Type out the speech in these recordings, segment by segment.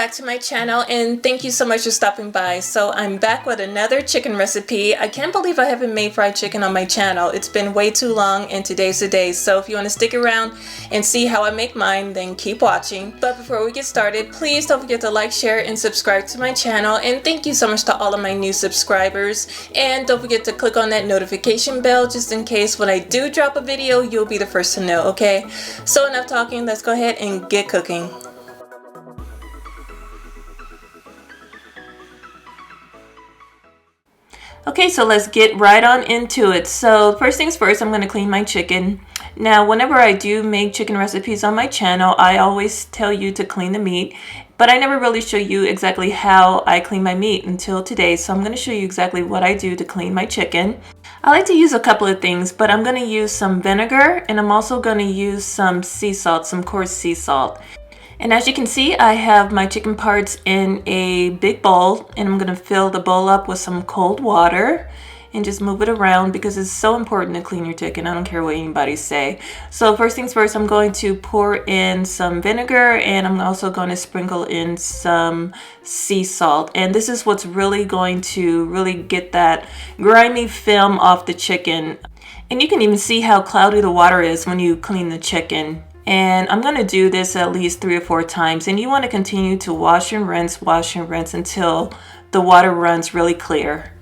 back to my channel, and thank you so much for stopping by. So I'm back with another chicken recipe. I can't believe I haven't made fried chicken on my channel. It's been way too long, and today's the day. So if you want to stick around and see how I make mine, then keep watching. But before we get started, please don't forget to like, share, and subscribe to my channel. And thank you so much to all of my new subscribers. And don't forget to click on that notification bell just in case when I do drop a video, you'll be the first to know, okay? So enough talking, let's go ahead and get cooking. Okay, so let's get right on into it. So first things first, I'm going to clean my chicken. Now, whenever I do make chicken recipes on my channel, I always tell you to clean the meat, but I never really show you exactly how I clean my meat until today. So I'm going to show you exactly what I do to clean my chicken. I like to use a couple of things, but I'm going to use some vinegar, and I'm also going to use some sea salt, some coarse sea salt. And as you can see, I have my chicken parts in a big bowl, and I'm going to fill the bowl up with some cold water and just move it around because it's so important to clean your chicken. I don't care what anybody say. So first things first, I'm going to pour in some vinegar, and I'm also going to sprinkle in some sea salt. And this is what's really going to really get that grimy film off the chicken. And you can even see how cloudy the water is when you clean the chicken. And I'm going to do this at least 3 or 4 times, and you want to continue to wash and rinse until the water runs really clear.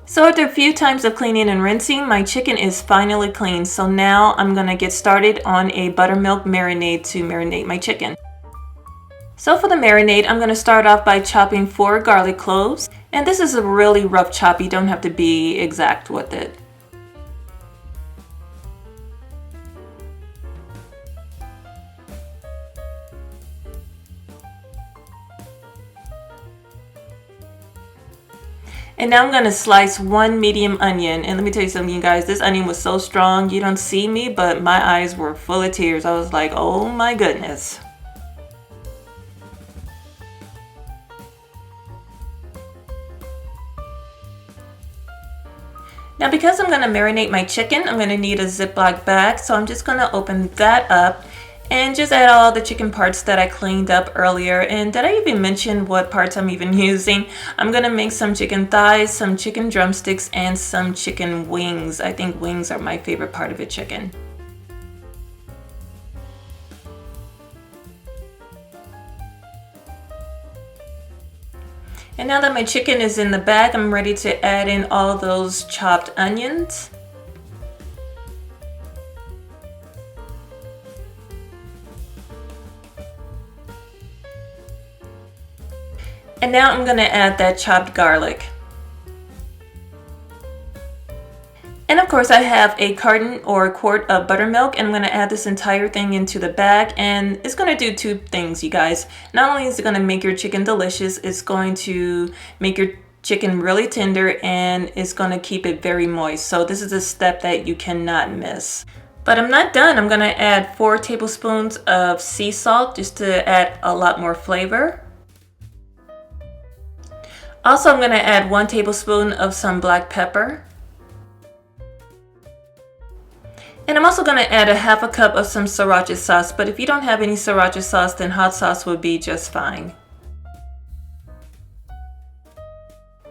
So after a few times of cleaning and rinsing, my chicken is finally clean. So now I'm going to get started on a buttermilk marinade to marinate my chicken. So for the marinade, I'm going to start off by chopping 4 garlic cloves. And this is a really rough chop. You don't have to be exact with it. And now I'm going to slice 1 medium onion. And let me tell you something, you guys, this onion was so strong. You don't see me, but my eyes were full of tears. I was like, oh my goodness. Now because I'm going to marinate my chicken, I'm going to need a Ziploc bag. So I'm just going to open that up and just add all the chicken parts that I cleaned up earlier. And did I even mention what parts I'm even using? I'm gonna make some chicken thighs, some chicken drumsticks, and some chicken wings. I think wings are my favorite part of a chicken. And now that my chicken is in the bag, I'm ready to add in all those chopped onions. And now I'm going to add that chopped garlic. And of course I have a carton or a quart of buttermilk, and I'm going to add this entire thing into the bag, and it's going to do 2 things, you guys. Not only is it going to make your chicken delicious, it's going to make your chicken really tender, and it's going to keep it very moist. So this is a step that you cannot miss. But I'm not done. I'm going to add 4 tablespoons of sea salt just to add a lot more flavor. Also, I'm going to add 1 tablespoon of some black pepper. And I'm also going to add a half a cup of some sriracha sauce, but if you don't have any sriracha sauce, then hot sauce would be just fine.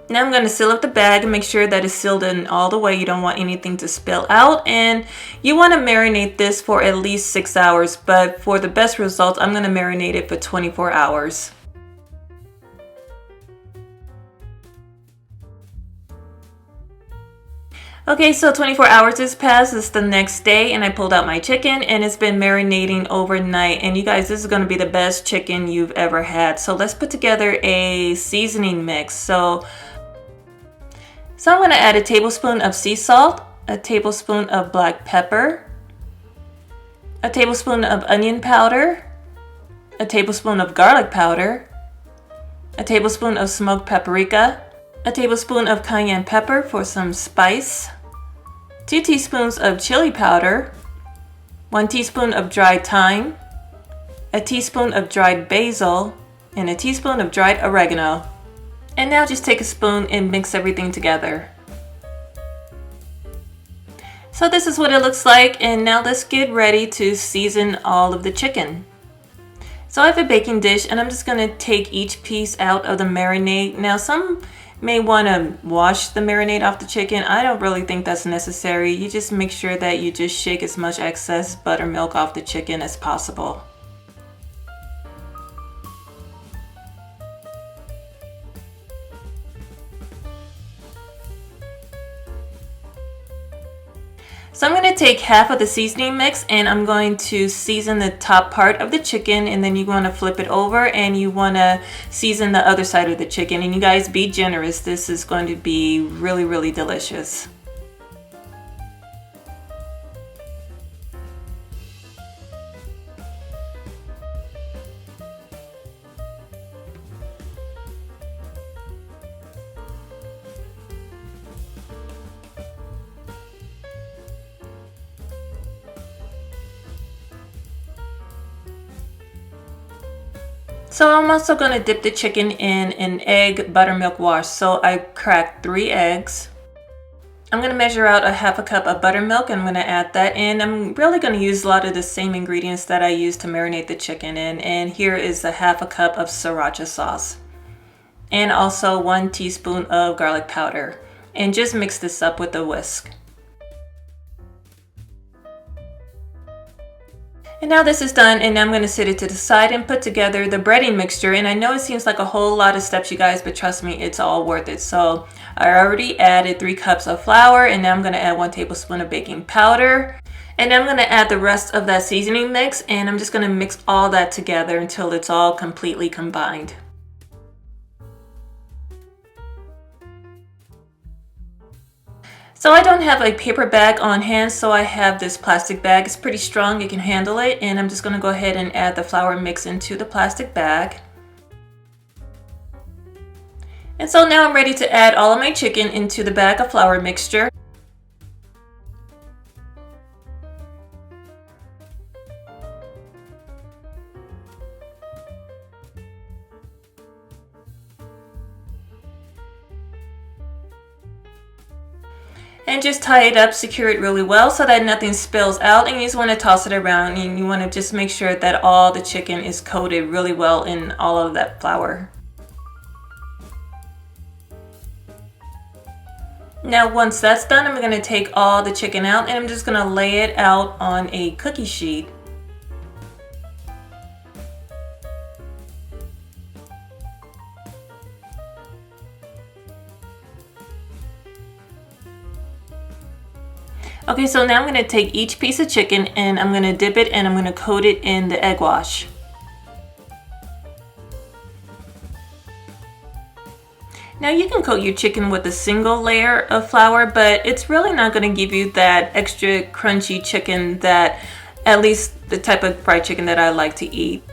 Now I'm going to seal up the bag and make sure that it's sealed in all the way. You don't want anything to spill out, and you want to marinate this for at least 6 hours, but for the best results, I'm going to marinate it for 24 hours. Okay, so 24 hours has passed. It's the next day, and I pulled out my chicken, and it's been marinating overnight. And you guys, this is going to be the best chicken you've ever had. So let's put together a seasoning mix. So I'm going to add a tablespoon of sea salt, a tablespoon of black pepper, a tablespoon of onion powder, a tablespoon of garlic powder, a tablespoon of smoked paprika, a tablespoon of cayenne pepper for some spice, 2 teaspoons of chili powder, 1 teaspoon of dried thyme, a teaspoon of dried basil, and a teaspoon of dried oregano. And now just take a spoon and mix everything together. So this is what it looks like, and now let's get ready to season all of the chicken. So I have a baking dish, and I'm just going to take each piece out of the marinade. Now some may want to wash the marinade off the chicken. I don't really think that's necessary. You just make sure that you just shake as much excess buttermilk off the chicken as possible. So I'm going to take half of the seasoning mix and I'm going to season the top part of the chicken, and then you want to flip it over and you want to season the other side of the chicken. And you guys be generous. This is going to be really, really delicious. So I'm also going to dip the chicken in an egg buttermilk wash. So I cracked 3 eggs. I'm going to measure out a half a cup of buttermilk and I'm going to add that in. I'm really going to use a lot of the same ingredients that I used to marinate the chicken in. And here is a half a cup of sriracha sauce. And also 1 teaspoon of garlic powder. And just mix this up with a whisk. And now this is done, and I'm going to set it to the side and put together the breading mixture. And I know it seems like a whole lot of steps, you guys, but trust me, it's all worth it. So I already added 3 cups of flour, and now I'm going to add 1 tablespoon of baking powder. And I'm going to add the rest of that seasoning mix, and I'm just going to mix all that together until it's all completely combined. So I don't have a paper bag on hand, so I have this plastic bag. It's pretty strong, it can handle it, and I'm just going to go ahead and add the flour mix into the plastic bag. And so now I'm ready to add all of my chicken into the bag of flour mixture. And just tie it up, secure it really well so that nothing spills out, and you just want to toss it around, and you want to just make sure that all the chicken is coated really well in all of that flour. Now once that's done, I'm going to take all the chicken out and I'm just going to lay it out on a cookie sheet. Okay, so now I'm going to take each piece of chicken and I'm going to dip it and I'm going to coat it in the egg wash. Now you can coat your chicken with a single layer of flour, but it's really not going to give you that extra crunchy chicken that, at least the type of fried chicken that I like to eat.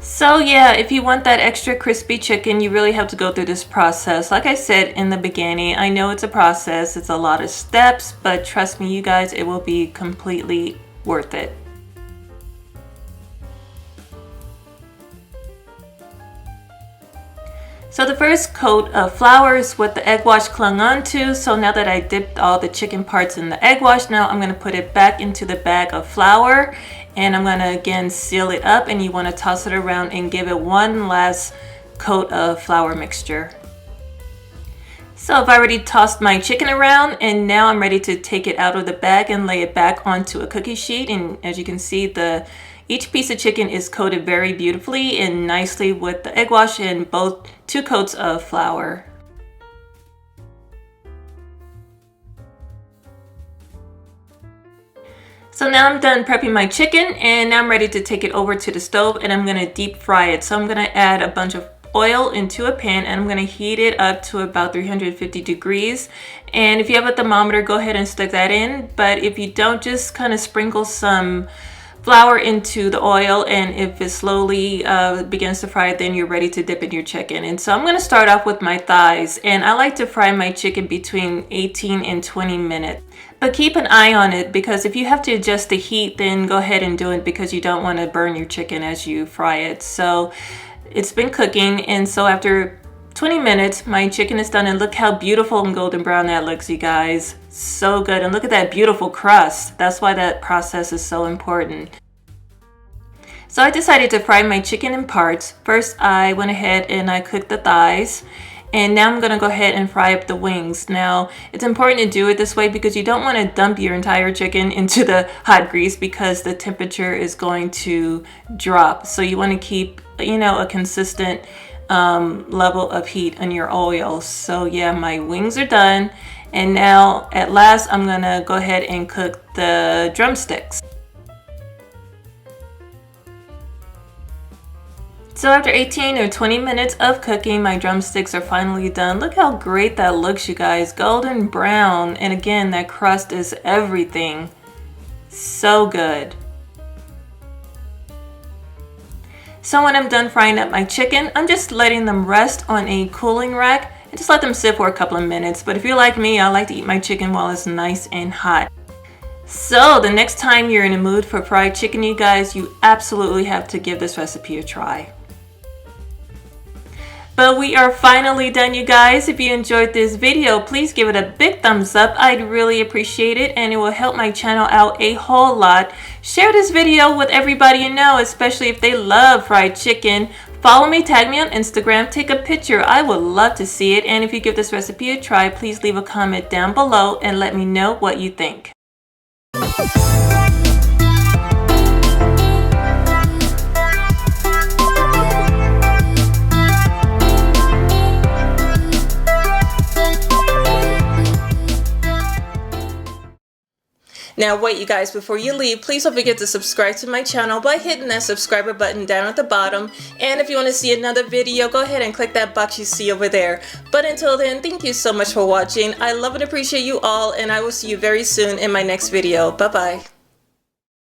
So yeah, if you want that extra crispy chicken, you really have to go through this process. Like I said in the beginning, I know it's a process, it's a lot of steps, but trust me, you guys, it will be completely worth it. So the first coat of flour is what the egg wash clung onto. So now that I dipped all the chicken parts in the egg wash, now I'm going to put it back into the bag of flour. And I'm going to again seal it up, and you want to toss it around and give it one last coat of flour mixture. So I've already tossed my chicken around, and now I'm ready to take it out of the bag and lay it back onto a cookie sheet. And as you can see, each piece of chicken is coated very beautifully and nicely with the egg wash and both 2 coats of flour. So now I'm done prepping my chicken, and now I'm ready to take it over to the stove and I'm going to deep fry it. So I'm going to add a bunch of oil into a pan and I'm going to heat it up to about 350 degrees. And if you have a thermometer, go ahead and stick that in. But if you don't, just kind of sprinkle some flour into the oil, and if it slowly begins to fry, then you're ready to dip in your chicken. And so I'm going to start off with my thighs, and I like to fry my chicken between 18 and 20 minutes. But keep an eye on it, because if you have to adjust the heat, then go ahead and do it, because you don't want to burn your chicken as you fry it. So it's been cooking, and so after 20 minutes, my chicken is done, and look how beautiful and golden brown that looks, you guys. So good. And look at that beautiful crust. That's why that process is so important. So I decided to fry my chicken in parts. First, I went ahead and I cooked the thighs. And now I'm going to go ahead and fry up the wings. Now, it's important to do it this way because you don't want to dump your entire chicken into the hot grease, because the temperature is going to drop. So you want to keep, you know, a consistent level of heat on your oil. So yeah, my wings are done. And now at last, I'm going to go ahead and cook the drumsticks. So after 18 or 20 minutes of cooking, my drumsticks are finally done. Look how great that looks, you guys. Golden brown. And again, that crust is everything. So good. So when I'm done frying up my chicken, I'm just letting them rest on a cooling rack and just let them sit for a couple of minutes. But if you're like me, I like to eat my chicken while it's nice and hot. So the next time you're in a mood for fried chicken, you guys, you absolutely have to give this recipe a try. But we are finally done, you guys. If you enjoyed this video, please give it a big thumbs up. I'd really appreciate it, and it will help my channel out a whole lot. Share this video with everybody you know, especially if they love fried chicken. Follow me, tag me on Instagram, take a picture. I would love to see it. And if you give this recipe a try, please leave a comment down below and let me know what you think. Now wait, you guys, before you leave, please don't forget to subscribe to my channel by hitting that subscriber button down at the bottom. And if you want to see another video, go ahead and click that box you see over there. But until then, thank you so much for watching. I love and appreciate you all, and I will see you very soon in my next video. Bye-bye.